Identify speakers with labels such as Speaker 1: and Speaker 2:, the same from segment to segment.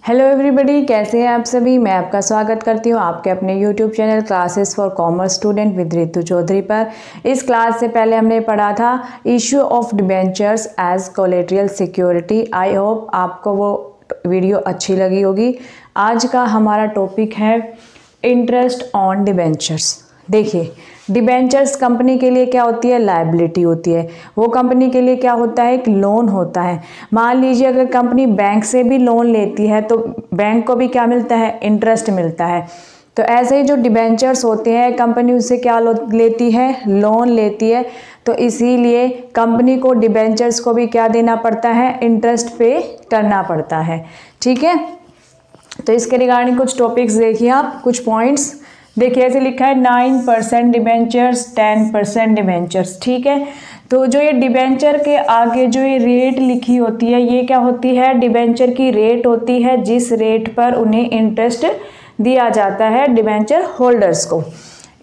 Speaker 1: Hello everybody, कैसे हैं आप सभी। मैं आपका स्वागत करती हूं आपके अपने YouTube channel classes for commerce student with Ritu Chaudhary पर। इस क्लास से पहले हमने पढ़ा था issue of debentures as collateral security. I hope आपको वो वीडियो अच्छी लगी होगी। आज का हमारा टॉपिक है इंटरेस्ट ऑन डिबेंचर्स। देखिए, डिबेंचर्स कंपनी के लिए क्या होती है, लायबिलिटी होती है। वो कंपनी के लिए क्या होता है, एक लोन होता है। मान लीजिए अगर कंपनी बैंक से भी लोन लेती है तो बैंक को भी क्या मिलता है, इंटरेस्ट मिलता है। तो ऐसे ही जो डिबेंचर्स होते हैं कंपनी उससे क्या लेती है, लोन लेती है। तो इसीलिए कंपनी को डिबेंचर्स को भी क्या देना पड़ता है, इंटरेस्ट पे करना पड़ता है। ठीक है, तो इसके रिगार्डिंग कुछ टॉपिक्स देखिए आप, कुछ पॉइंट्स देखिए। ऐसे लिखा है 9% डिबेंचर्स 10% डिबेंचर्स। ठीक है, तो जो ये डिबेंचर के आगे जो ये रेट लिखी होती है ये क्या होती है, डिबेंचर की रेट होती है जिस रेट पर उन्हें इंटरेस्ट दिया जाता है डिबेंचर होल्डर्स को।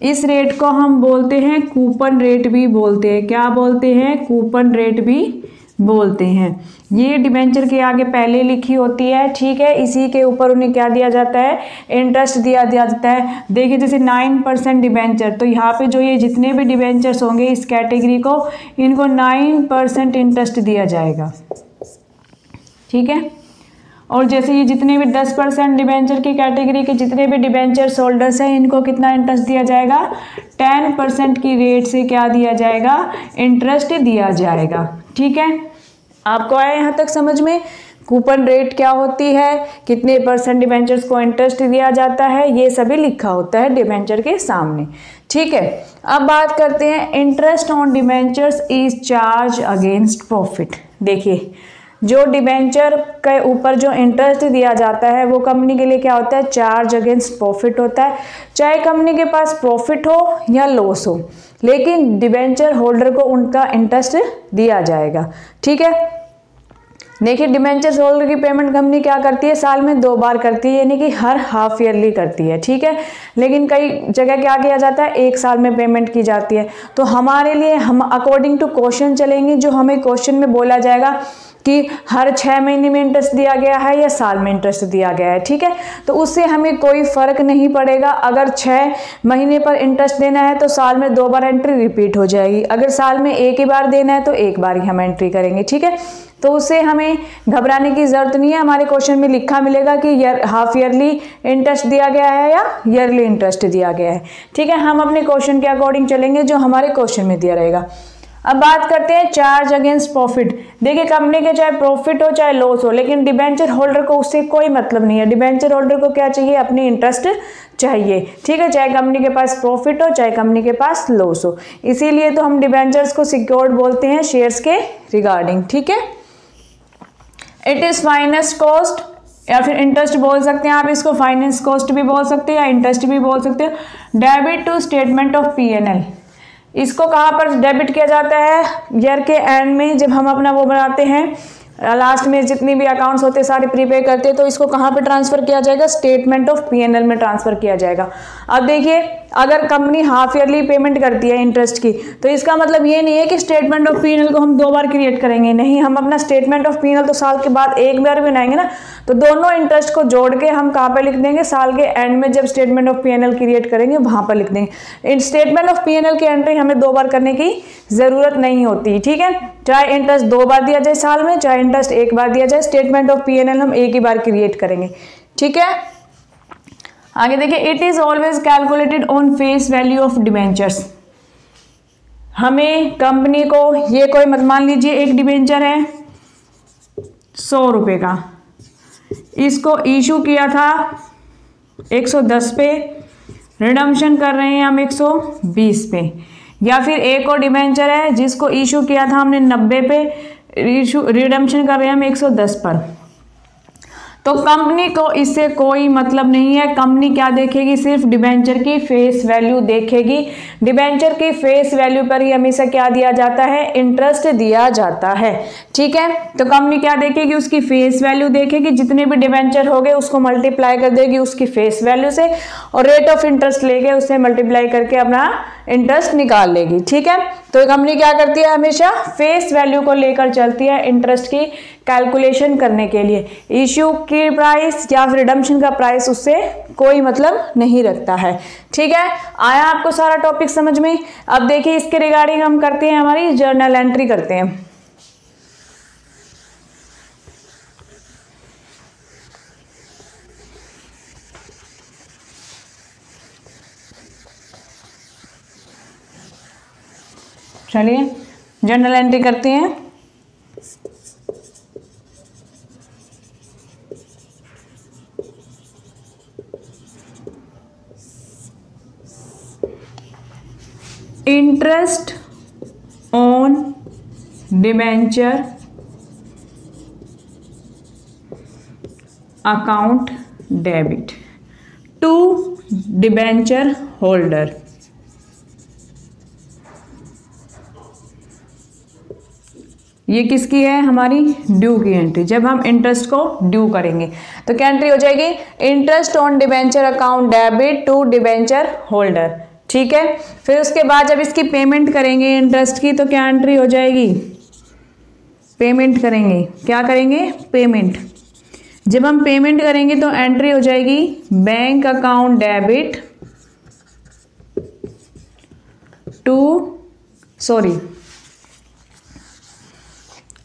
Speaker 1: इस रेट को हम बोलते हैं कूपन रेट भी बोलते हैं। क्या बोलते हैं, कूपन रेट भी बोलते हैं। ये डिबेंचर के आगे पहले लिखी होती है। ठीक है, इसी के ऊपर उन्हें क्या दिया जाता है, इंटरेस्ट दिया जाता है। देखिए जैसे 9% डिबेंचर, तो यहाँ पे जो ये जितने भी डिबेंचर्स होंगे इस कैटेगरी को, इनको 9% इंटरेस्ट दिया जाएगा। ठीक है, और जैसे ये जितने भी 10% डिबेंचर की कैटेगरी के जितने भी डिबेंचर्स होल्डर्स हैं इनको कितना इंटरेस्ट दिया जाएगा, 10% की रेट से क्या दिया जाएगा, इंटरेस्ट दिया जाएगा। ठीक है, आपको आया यहाँ तक समझ में। कूपन रेट क्या होती है, कितने % डिबेंचर्स को इंटरेस्ट दिया जाता है, ये सभी लिखा होता है डिबेंचर के सामने। ठीक है, अब बात करते हैं interest on debentures is charge against profit. देखिए, जो डिबेंचर के ऊपर जो इंटरेस्ट दिया जाता है वो कंपनी के लिए क्या होता है, चार्ज अगेंस्ट प्रॉफिट होता है। चाहे कंपनी के पास प्रॉफिट हो या लॉस हो, लेकिन डिबेंचर होल्डर को उनका इंटरेस्ट दिया जाएगा। ठीक है, देखिए डिबेंचर होल्डर की पेमेंट कंपनी क्या करती है, साल में 2 बार करती है, यानी कि हर हाफ ईयरली करती है। ठीक है, लेकिन कई जगह क्या किया जाता है, 1 साल में पेमेंट की जाती है। तो हमारे लिए हम अकॉर्डिंग टू क्वेश्चन चलेंगे, जो हमें क्वेश्चन में बोला जाएगा कि हर 6 महीने में इंटरेस्ट दिया गया है या साल में इंटरेस्ट दिया गया है। ठीक है, तो उससे हमें कोई फर्क नहीं पड़ेगा। अगर 6 महीने पर इंटरेस्ट देना है तो साल में 2 बार एंट्री रिपीट हो जाएगी। अगर साल में 1 ही बार देना है तो 1 बार ही हम एंट्री करेंगे। ठीक है, तो उससे हमें घबराने की जरूरत नहीं है। हमारे क्वेश्चन में लिखा मिलेगा कि हाफ ईयरली इंटरेस्ट दिया गया है या ईयरली इंटरेस्ट दिया गया है। ठीक है, हम अपने क्वेश्चन के अकॉर्डिंग चलेंगे जो हमारे क्वेश्चन में दिया रहेगा। अब बात करते हैं चार्ज अगेंस्ट प्रॉफिट। देखिए, कंपनी के चाहे प्रॉफिट हो चाहे लॉस हो, लेकिन डिबेंचर होल्डर को उससे कोई मतलब नहीं है। डिबेंचर होल्डर को क्या चाहिए, अपनी इंटरेस्ट चाहिए। ठीक है, चाहे कंपनी के पास प्रॉफिट हो चाहे कंपनी के पास लॉस हो। इसीलिए तो हम डिबेंचर्स को सिक्योर्ड बोलते हैं शेयर्स के रिगार्डिंग। ठीक है, इट इज फाइनेंस कॉस्ट या फिर इंटरेस्ट बोल सकते हैं आप इसको, फाइनेंस कॉस्ट भी बोल सकते हैं या इंटरेस्ट भी बोल सकते हैं। Debit two statement of P&L, इसको कहाँ पर डेबिट किया जाता है, ईयर के एंड में जब हम अपना वो बनाते हैं, लास्ट में जितनी भी अकाउंट्स होते हैं सारे प्रीपे करते हैं, तो इसको कहाँ पे ट्रांसफर किया जाएगा, स्टेटमेंट ऑफ P&L में ट्रांसफर किया जाएगा। अब देखिए, अगर कंपनी हाफ ईयरली पेमेंट करती है इंटरेस्ट की, तो इसका मतलब ये नहीं है कि स्टेटमेंट ऑफ P&L को हम 2 बार क्रिएट करेंगे। नहीं, हम अपना स्टेटमेंट ऑफ P&L तो साल के बाद 1 बार बनाएंगे ना। तो दोनों इंटरेस्ट को जोड़ के हम कहाँ पे लिख देंगे, साल के एंड में जब स्टेटमेंट ऑफ P&L क्रिएट करेंगे वहां पर लिख देंगे। इन स्टेटमेंट ऑफ P&L की एंट्री हमें 2 बार करने की जरूरत नहीं होती। ठीक है, चाहे इंटरेस्ट 2 बार दिया जाए साल में, चाहे इंटरेस्ट 1 बार दिया जाए, स्टेटमेंट ऑफ P&L हम 1 ही बार क्रिएट करेंगे। ठीक है, आगे देखिए, it is always calculated on face value of debentures. हमें कंपनी को ये कोई मत, मान लीजिए एक डिबेंचर है 100 रुपये का, इसको इशू किया था 110 पे, रिडम्पशन कर रहे हैं हम 120 पे। या फिर एक और डिबेंचर है जिसको इशू किया था हमने 90 पे, रिडम्पशन कर रहे हैं हम 110 पर। तो कंपनी को इससे कोई मतलब नहीं है। कंपनी क्या देखेगी, सिर्फ डिबेंचर की फेस वैल्यू देखेगी। डिबेंचर की फेस वैल्यू पर ही हमेशा क्या दिया जाता है, इंटरेस्ट दिया जाता है। ठीक है, तो कंपनी क्या देखेगी, उसकी फेस वैल्यू देखेगी, जितने भी डिबेंचर हो गए उसको मल्टीप्लाई कर देगी उसकी फेस वैल्यू से, और रेट ऑफ इंटरेस्ट लेके उससे मल्टीप्लाई करके अपना इंटरेस्ट निकाल लेगी। ठीक है, तो कंपनी क्या करती है, हमेशा फेस वैल्यू को लेकर चलती है इंटरेस्ट की कैलकुलेशन करने के लिए। इश्यू की प्राइस या फिर रिडम्पशन का प्राइस उससे कोई मतलब नहीं रखता है। ठीक है, आया आपको सारा टॉपिक समझ में। अब देखिए इसके रिगार्डिंग हम करते हैं, हमारी जर्नल एंट्री करते हैं। चलिए जर्नल एंट्री करते हैं। Interest on debenture account debit to debenture holder. ये किसकी है, हमारी ड्यू की एंट्री। जब हम इंटरेस्ट को ड्यू करेंगे तो क्या एंट्री हो जाएगी, interest on debenture account debit to debenture holder. ठीक है, फिर उसके बाद जब इसकी पेमेंट करेंगे इंटरेस्ट की तो क्या एंट्री हो जाएगी, पेमेंट करेंगे। क्या करेंगे, पेमेंट। जब हम पेमेंट करेंगे तो एंट्री हो जाएगी bank account debit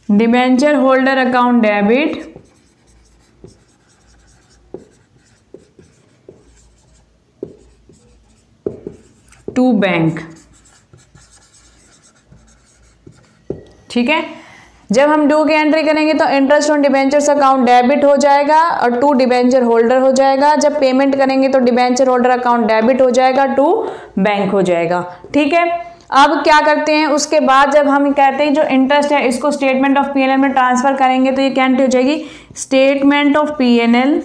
Speaker 1: debenture holder account debit to bank. ठीक है, जब हम ड्यू की एंट्री करेंगे तो interest on debentures account debit हो जाएगा और टू डिबेंचर होल्डर हो जाएगा। जब पेमेंट करेंगे तो डिबेंचर होल्डर अकाउंट डेबिट हो जाएगा, टू बैंक हो जाएगा। ठीक है, अब क्या करते हैं, उसके बाद जब हम कहते हैं जो इंटरेस्ट है इसको स्टेटमेंट ऑफ पीएनएल में ट्रांसफर करेंगे तो ये क्या एंट्री हो जाएगी, statement of PNL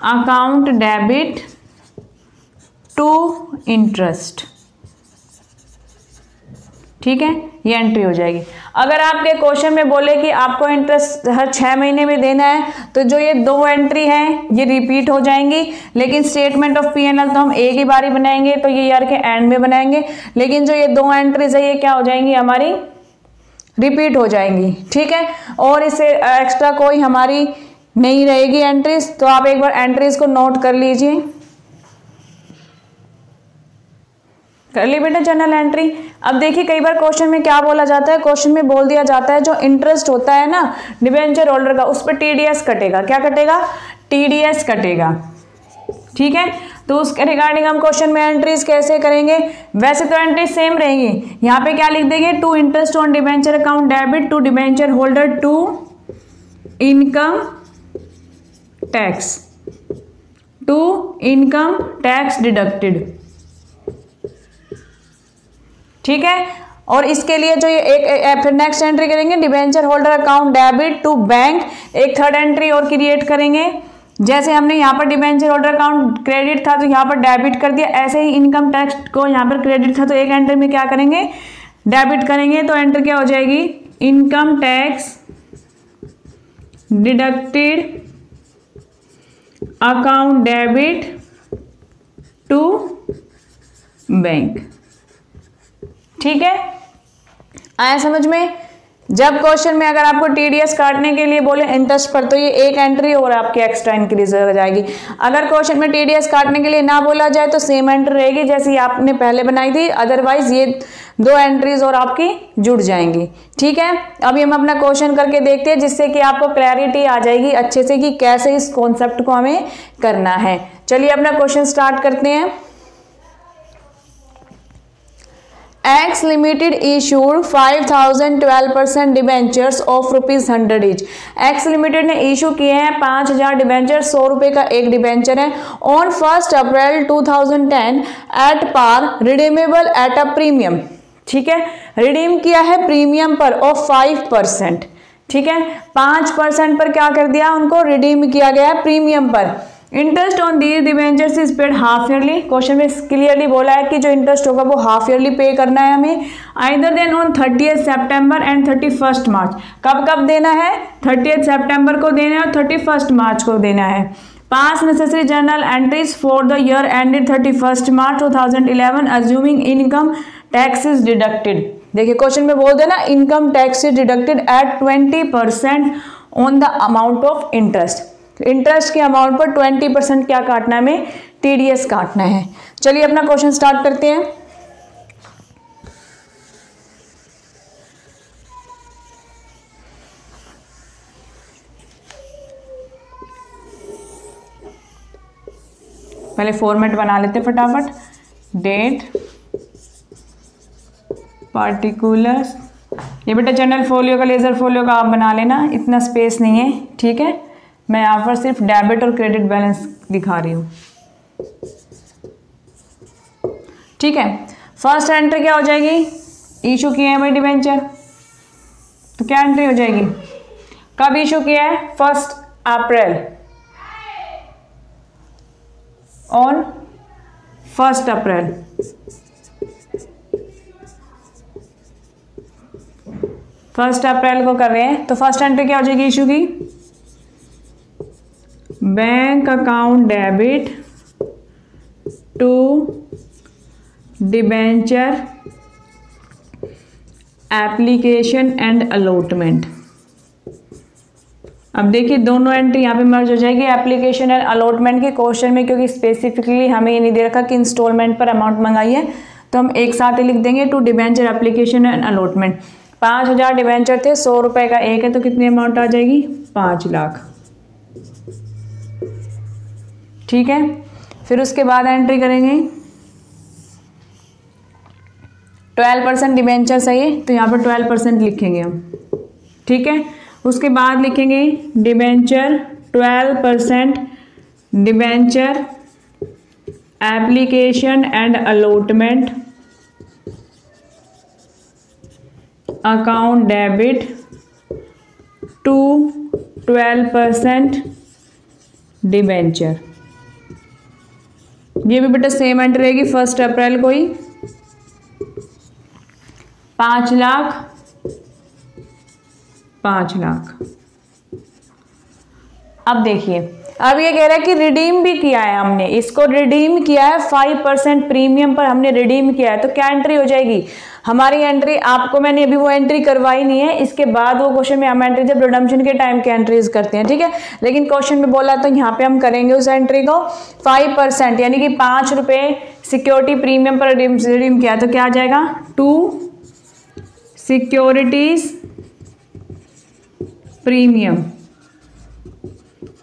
Speaker 1: account debit to interest. ठीक है, ये एंट्री हो जाएगी। अगर आपके क्वेश्चन में बोले कि आपको इंटरेस्ट हर 6 महीने में देना है तो जो ये 2 एंट्री हैं ये रिपीट हो जाएंगी, लेकिन स्टेटमेंट ऑफ पीएनएल तो हम एक ही बारी बनाएंगे तो ये ईयर के एंड में बनाएंगे, लेकिन जो ये 2 एंट्रीज है ये क्या हो जाएंगी, हमारी रिपीट हो जाएंगी। ठीक है, और इससे एक्स्ट्रा कोई हमारी नहीं रहेगी एंट्रीज। तो आप एक बार एंट्रीज को नोट कर लीजिए। कर ली बेटा जर्नल एंट्री। अब देखिए कई बार क्वेश्चन में क्या बोला जाता है, क्वेश्चन में बोल दिया जाता है जो इंटरेस्ट होता है ना डिबेंचर होल्डर का उस पर टीडीएस कटेगा। क्या कटेगा, टीडीएस कटेगा। ठीक है, तो उसके रिगार्डिंग हम क्वेश्चन में एंट्रीज कैसे करेंगे, वैसे तो एंट्रीज सेम रहेंगी। यहाँ पे क्या लिख देंगे, to interest on debenture account debit to debenture holder to income tax, to income tax deducted. ठीक है, और इसके लिए जो ये एक फिर नेक्स्ट एंट्री करेंगे debenture holder account debit to bank. एक थर्ड एंट्री और क्रिएट करेंगे, जैसे हमने यहाँ पर डिबेंचर होल्डर अकाउंट क्रेडिट था तो यहाँ पर डेबिट कर दिया, ऐसे ही इनकम टैक्स को यहाँ पर क्रेडिट था तो एक एंट्री में क्या करेंगे, डेबिट करेंगे। तो एंट्री क्या हो जाएगी, income tax deducted account debit to bank. ठीक है, आया समझ में। जब क्वेश्चन में अगर आपको टीडीएस काटने के लिए बोले इंटरेस्ट पर तो ये एक एंट्री और आपकी एक्स्ट्रा इंक्रीज हो जाएगी। अगर क्वेश्चन में टीडीएस काटने के लिए ना बोला जाए तो सेम एंट्री रहेगी जैसी आपने पहले बनाई थी, अदरवाइज ये 2 एंट्रीज और आपकी जुड़ जाएंगी। ठीक है, अभी हम अपना क्वेश्चन करके देखते हैं जिससे कि आपको क्लैरिटी आ जाएगी अच्छे से कि कैसे इस कॉन्सेप्ट को हमें करना है। चलिए अपना क्वेश्चन स्टार्ट करते हैं। X Limited issued 5012% debentures of ₹100 each. X Limited ने इशू किए हैं 5000 डिबेंचर, 100 रुपए का एक डिबेंचर है। On 1 April 2010 at par redeemable at a premium. ठीक है, रिडीम किया है प्रीमियम पर ऑफ 5%। ठीक है, 5% पर क्या कर दिया, उनको रिडीम किया गया है प्रीमियम पर। Interest on these debentures is paid half yearly. Question में क्लियरली बोला है कि जो इंटरेस्ट होगा वो हाफ ईयरली पे करना है हमें। Either then on 30 September and 31 March. कब कब देना है, 30 सितंबर को देना है और 31 मार्च को देना है। पास necessary journal entries for the year ended 31 March 2011 assuming income tax is deducted. देखिए क्वेश्चन में बोल देना income tax is deducted at 20% on the amount of interest. Interest के अमाउंट पर 20% क्या काटना है, हमें टीडीएस काटना है। चलिए अपना क्वेश्चन स्टार्ट करते हैं। पहले फॉर्मेट बना लेते फटाफट। डेट, पार्टिकुलर्स, ये बेटा जनरल फोलियो का, लेजर फोलियो का आप बना लेना, इतना स्पेस नहीं है, ठीक है। मैं यहाँ पर सिर्फ डेबिट और क्रेडिट बैलेंस दिखा रही हूँ, ठीक है। फर्स्ट एंट्री क्या हो जाएगी, इशू किए हैं भाई डिबेंचर, तो क्या एंट्री हो जाएगी, कब इशू किया है, 1 अप्रैल, ऑन 1 अप्रैल। फर्स्ट अप्रैल को कर रहे हैं, तो फर्स्ट एंट्री क्या हो जाएगी इशू की, bank account debit to debenture application and allotment. अब देखिए दोनों एंट्री यहाँ पे मर्ज हो जाएगी एप्लीकेशन एंड अलॉटमेंट के क्वेश्चन में, क्योंकि स्पेसिफिकली हमें ये नहीं दे रखा कि इंस्टॉलमेंट पर अमाउंट मंगाई है, तो हम एक साथ ही लिख देंगे to debenture application and allotment. 5000 debenture थे, 100 रुपए का एक है, तो कितनी अमाउंट आ जाएगी, 5 लाख, ठीक है। फिर उसके बाद एंट्री करेंगे 12% डिबेंचर सही है, तो यहाँ पर 12% लिखेंगे हम, ठीक है। उसके बाद लिखेंगे debenture 12% debenture application and allotment account debit to 12% debenture. ये भी बेटा सेम एंट्री रहेगी 1 अप्रैल को ही, 5 लाख 5 लाख। अब देखिए, अब ये कह रहा है कि रिडीम भी किया है हमने, इसको रिडीम किया है 5% प्रीमियम पर हमने रिडीम किया है, तो क्या एंट्री हो जाएगी हमारी एंट्री। आपको मैंने अभी वो एंट्री करवाई नहीं है, इसके बाद वो क्वेश्चन में हम एंट्री जब रिडम्पशन के टाइम की एंट्रीज करते हैं, ठीक है। लेकिन क्वेश्चन में बोला तो यहाँ पे हम करेंगे उस एंट्री को 5%, यानी कि 5 रुपए सिक्योरिटी प्रीमियम पर रिडीम किया, तो क्या आ जाएगा, 2 सिक्योरिटीज प्रीमियम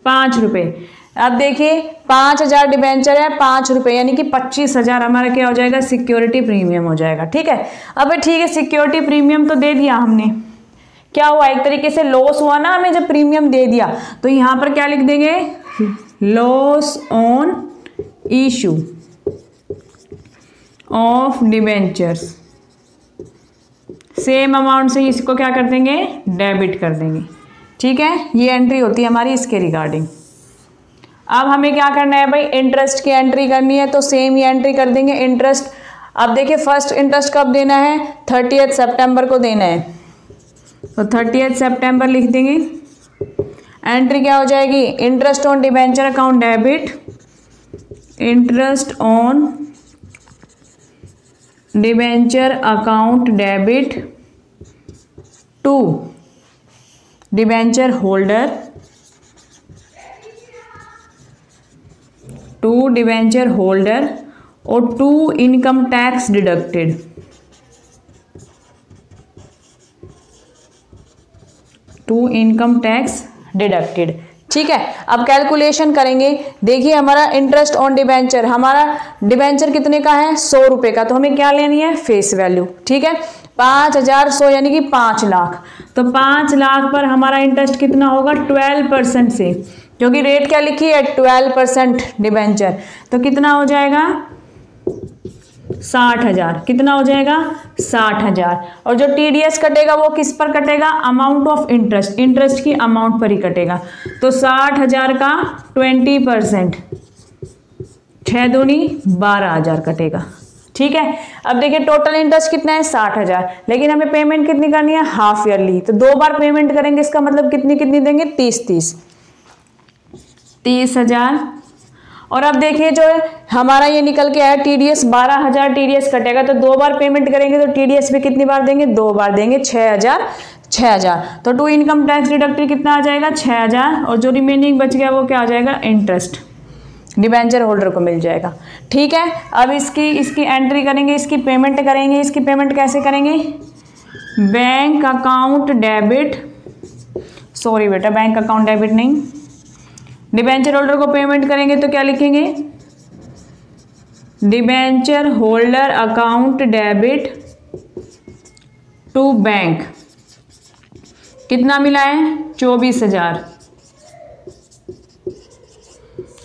Speaker 1: 5 रुपए। अब देखिए 5000 डिबेंचर है, 5 रुपए, यानी कि 25,000 हमारा क्या हो जाएगा, सिक्योरिटी प्रीमियम हो जाएगा, ठीक है। अब ठीक है, सिक्योरिटी प्रीमियम तो दे दिया हमने, क्या हुआ, एक तरीके से लॉस हुआ ना हमें जब प्रीमियम दे दिया, तो यहां पर क्या लिख देंगे, loss on issue of debentures. Same amount से इसको क्या कर देंगे, डेबिट कर देंगे, ठीक है। ये एंट्री होती है हमारी इसके रिगार्डिंग। अब हमें क्या करना है भाई, इंटरेस्ट की एंट्री करनी है, तो सेम ही एंट्री कर देंगे इंटरेस्ट। अब देखिए फर्स्ट इंटरेस्ट कब देना है, 30 सितंबर को देना है, तो 30 सितंबर लिख देंगे। एंट्री क्या हो जाएगी, interest on debenture account debit, interest on debenture account debit to debenture holder, to debenture holder और to income tax deducted. To income tax deducted, ठीक है। अब कैलकुलेशन करेंगे, देखिए हमारा इंटरेस्ट ऑन डिबेंचर, हमारा डिबेंचर कितने का है, 100 रुपए का, तो हमें क्या लेनी है, फेस वैल्यू, ठीक है। 5100 यानी कि 5 लाख, तो 5 लाख पर हमारा इंटरेस्ट कितना होगा, 12% से, क्योंकि रेट क्या लिखी है, 12% डिबेंचर, तो कितना हो जाएगा, 60,000। कितना हो जाएगा, 60,000। और जो टीडीएस कटेगा वो किस पर कटेगा, अमाउंट ऑफ इंटरेस्ट, इंटरेस्ट की अमाउंट पर ही कटेगा, तो 60,000 का 20%, 6 दूनी 12,000 कटेगा, ठीक है। अब देखिए टोटल इंटरेस्ट कितना है, 60,000, लेकिन हमें पेमेंट कितनी करनी है, हाफ ईयरली, तो 2 बार पेमेंट करेंगे, इसका मतलब कितनी कितनी देंगे, 30,000। और अब देखिए जो हमारा ये निकल के आया टीडीएस 12,000 टीडीएस कटेगा, तो 2 बार पेमेंट करेंगे तो टीडीएस भी कितनी बार देंगे, 2 बार देंगे, 6,000। तो टू इनकम टैक्स डिडक्टेड कितना आ जाएगा, 6,000, और जो रिमेनिंग बच गया वो क्या आ जाएगा, इंटरेस्ट डिबेंचर होल्डर को मिल जाएगा। ठीक है, अब इसकी एंट्री करेंगे, इसकी पेमेंट करेंगे। इसकी पेमेंट कैसे करेंगे, बैंक अकाउंट डेबिट, सॉरी बेटा बैंक अकाउंट डेबिट नहीं, डिबेंचर होल्डर को पेमेंट करेंगे तो क्या लिखेंगे, debenture holder account debit to bank. कितना मिला है, 24,000।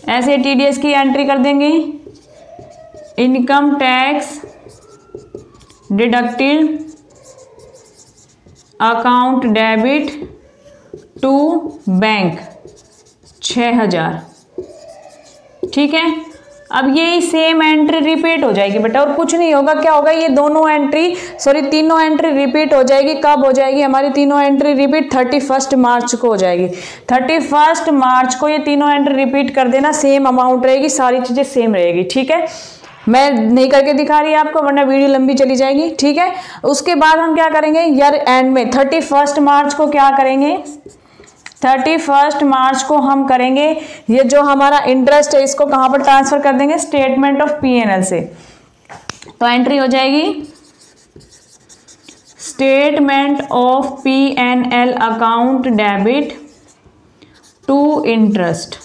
Speaker 1: ऐसे टीडीएस की एंट्री कर देंगे, income tax deducted account debit to bank 6,000। ठीक है, अब ये सेम एंट्री रिपीट हो जाएगी बेटा, और कुछ नहीं होगा। क्या होगा, ये तीनों एंट्री रिपीट हो जाएगी। कब हो जाएगी हमारी तीनों एंट्री रिपीट, 31 मार्च को हो जाएगी। 31 मार्च को ये तीनों एंट्री रिपीट कर देना, सेम अमाउंट रहेगी, सारी चीजें सेम रहेगी। ठीक है, मैं नहीं करके दिखा रही आपको वरना वीडियो लंबी चली जाएगी। ठीक है, उसके बाद हम क्या करेंगे, ईयर एंड में 31 मार्च को क्या करेंगे, 31 मार्च को हम करेंगे ये जो हमारा इंटरेस्ट है इसको कहाँ पर ट्रांसफर कर देंगे, स्टेटमेंट ऑफ पीएनएल से। तो एंट्री हो जाएगी statement of PNL account debit to interest.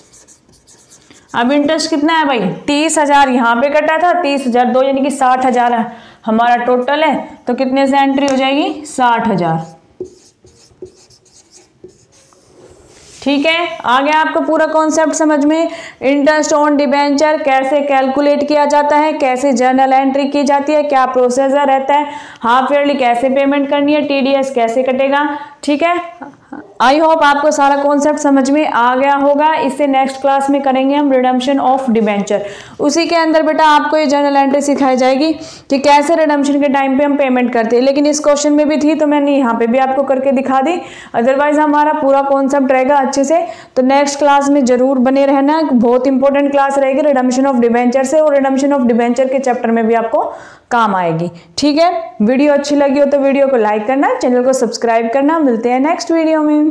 Speaker 1: अब इंटरेस्ट कितना है भाई, 30,000 यहाँ पे कटा था, 30,000 2 यानी कि 60,000 हमारा टोटल है। तो कितने से एंट्री हो जाएगी, 60,000। ठीक है, आ गया आपको पूरा कॉन्सेप्ट समझ में। इंटरेस्ट ऑन डिबेंचर कैसे कैलकुलेट किया जाता है, कैसे जर्नल एंट्री की जाती है, क्या प्रोसीजर रहता है, हाफ ईयरली कैसे पेमेंट करनी है, टीडीएस कैसे कटेगा। ठीक है, आई होप आपको सारा कॉन्सेप्ट समझ में आ गया होगा। इससे नेक्स्ट क्लास में करेंगे हम रिडम्पशन ऑफ डिबेंचर। उसी के अंदर बेटा आपको ये जर्नल एंट्री सिखाई जाएगी कि कैसे रिडम्पशन के टाइम पे हम पेमेंट करते हैं। लेकिन इस क्वेश्चन में भी थी तो मैंने यहाँ पे भी आपको करके दिखा दी। अदरवाइज हमारा पूरा कॉन्सेप्ट रहेगा अच्छे से। तो नेक्स्ट क्लास में जरूर बने रहना, बहुत इंपॉर्टेंट क्लास रहेगी रिडम्पशन ऑफ डिबेंचर से, और रिडम्पशन ऑफ डिबेंचर के चैप्टर में भी आपको काम आएगी। ठीक है, वीडियो अच्छी लगी हो तो वीडियो को लाइक करना, चैनल को सब्सक्राइब करना। मिलते हैं नेक्स्ट वीडियो में।